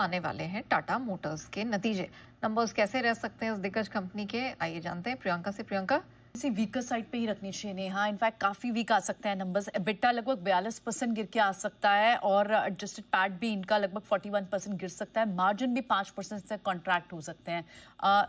आने वाले हैं टाटा मोटर्स के नतीजे। नंबर्स कैसे रह सकते हैं इस दिग्गज कंपनी के, आइए जानते हैं प्रियंका से। प्रियंका। इसी वीकर साइड पे ही रखनी चाहिए नेहा। इनफैक्ट काफी वीक आ सकते हैं नंबर्स। एबिटा लगभग 42% गिर के आ सकता है और एडजस्टेड पैट भी इनका लगभग 41% गिर सकता है। मार्जिन भी 5% से कॉन्ट्रैक्ट हो सकते हैं।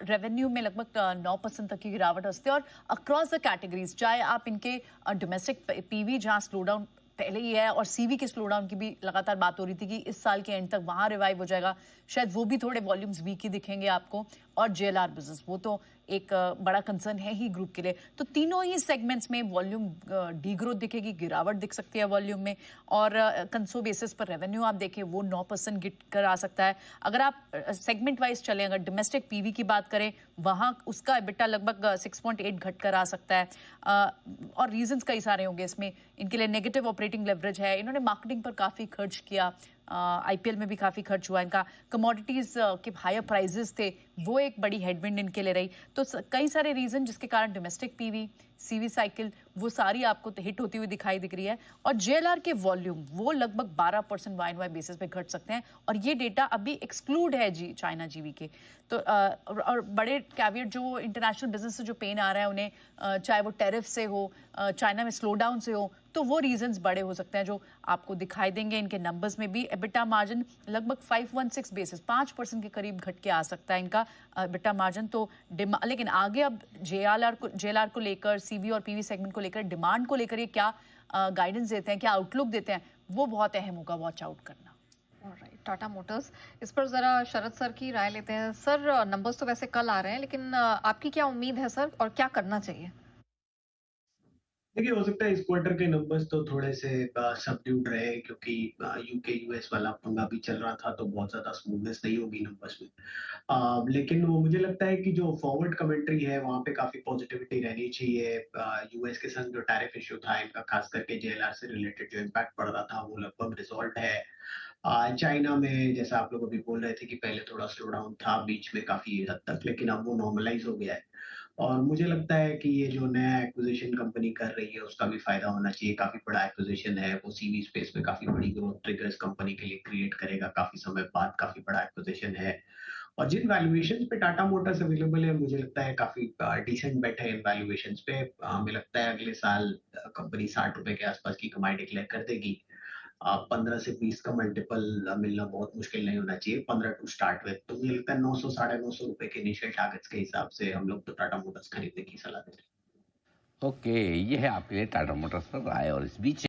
रेवेन्यू में लगभग 9% तक की गिरावट हो सकती है। और अक्रॉस द कैटेगरीज, चाहे आप इनके डोमेस्टिक पीवी जहाँ स्लो डाउन पहले ही है, और सीवी के स्लो डाउन की भी लगातार बात हो रही थी कि इस साल के एंड तक वहां रिवाइव हो जाएगा, शायद वो भी थोड़े वॉल्यूम्स वीक ही दिखेंगे आपको। और जेएलआर बिजनेस, वो तो एक बड़ा कंसर्न है ही ग्रुप के लिए। तो तीनों ही सेगमेंट्स में वॉल्यूम डी ग्रोथ दिखेगी, गिरावट दिख सकती है वॉल्यूम में। और कंसो बेसिस पर रेवेन्यू आप देखें वो 9% गिर कर आ सकता है। अगर आप सेगमेंट वाइज चलें, अगर डोमेस्टिक पीवी की बात करें, वहां उसका एबिटा लगभग 6.8 घट कर आ सकता है। और रीजंस कई सारे होंगे इसमें। इनके लिए नेगेटिव ऑपरेटिंग लेवरेज है, इन्होंने मार्केटिंग पर काफी खर्च किया, आईपीएल में भी काफी खर्च हुआ इनका। कमोडिटीज के हायर प्राइसेस थे, वो एक बड़ी हेडविंड इनके लिए रही। तो कई सारे रीजन जिसके कारण डोमेस्टिक पीवी, सीवी साइकिल, वो सारी आपको हिट होती हुई दिखाई दिख रही है। और जेएलआर के वॉल्यूम वो लगभग 12% वाई वाई बेसिस पे घट सकते हैं। और ये डेटा अभी एक्सक्लूड है जी चाइना जीवी के। तो और बड़े कैवियट जो इंटरनेशनल बिजनेस से जो पेन आ रहा है उन्हें, चाहे वो टैरिफ से हो, चाइना में स्लो डाउन से हो, तो वो रीजंस बड़े हो सकते हैं जो आपको दिखाई देंगे इनके नंबर्स में भी। एबिटा मार्जिन लगभग 516 बेसिस 5% के करीब घट के आ सकता है इनका एबिटा मार्जिन। तो लेकिन आगे अब जेएलआर को लेकर, सीवी और पीवी सेगमेंट को लेकर, डिमांड को लेकर ये क्या गाइडेंस देते हैं, क्या आउटलुक देते हैं, वो बहुत अहम होगा वॉच आउट करना। ऑलराइट, टाटा मोटर्स, इस पर जरा शरद सर की राय लेते हैं। सर, नंबर्स तो वैसे कल आ रहे हैं, लेकिन आपकी क्या उम्मीद है सर, और क्या करना चाहिए? देखिए, हो सकता है इस क्वार्टर के नंबर्स तो थोड़े से सबड्यूड रहे, क्योंकि यूके यूएस वाला पंगा भी चल रहा था, तो बहुत ज्यादा स्मूथनेस नहीं होगी नंबर्स में। लेकिन वो मुझे लगता है कि जो फॉरवर्ड कमेंट्री है वहां पे काफी पॉजिटिविटी रहनी चाहिए। यूएस के संग जो टैरिफ इश्यू था इनका, खास करके जेएलआर से रिलेटेड जो इम्पैक्ट पड़ रहा था, वो लगभग रिजॉल्व है। चाइना में जैसा आप लोग अभी बोल रहे थे कि पहले थोड़ा स्लो डाउन था बीच में काफी हद तक, लेकिन अब वो नॉर्मलाइज हो गया है। और मुझे लगता है कि ये जो नया एक्विजिशन कंपनी कर रही है उसका भी फायदा होना चाहिए। काफी बड़ा एक्विजिशन है, वो सीवी स्पेस में काफी बड़ी ग्रोथ ट्रिगर इस कंपनी के लिए क्रिएट करेगा। काफी समय बाद काफी बड़ा एक्विजिशन है। और जिन वैल्यूएशंस पे टाटा मोटर्स अवेलेबल है, मुझे लगता है काफी डिसेंट बेट है इन वैल्यूएशंस पे। हमें लगता है अगले साल कंपनी 60 रुपए के आसपास की कमाई डिक्लेयर कर देगी। 15 से 20 का मल्टीपल मिलना बहुत मुश्किल नहीं होना चाहिए, 15 टू स्टार्ट विद। तो मुझे लगता है 900 950 रुपए के इनिशियल टारगेट्स के हिसाब से हम लोग तो टाटा मोटर्स खरीदने की सलाह देते हैं। ओके, ये है आपके लिए टाटा मोटर्स पर राय। और इस बीच